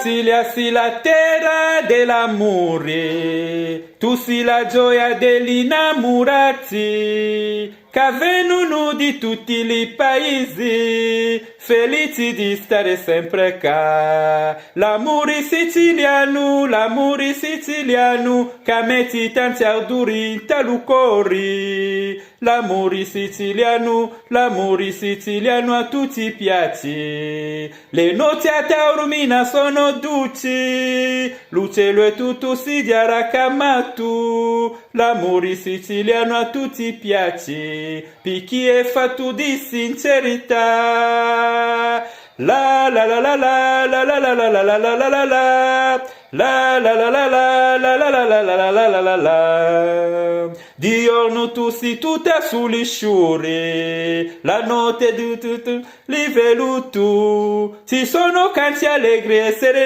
Brasilia sì la terra dell'amore, tu sì la gioia degli innamorati, che vengono di tutti i paesi, felici di stare sempre qua. L'amore siciliano, che metti tanti arduri in tal cuore. L'amore siciliano a tutti piace. Le notti a Taormina sono dolci, l'uccello è tutto si racamato. L'amore siciliano a tutti piace, perché è fatto di sincerità. La la la la la la la la la la la la la la la. La la la la la la la la la la la la la la. Di giorno tu sei tutta sulle sciure, la notte di tu li veluto. Ci sono canti allegri e sereni.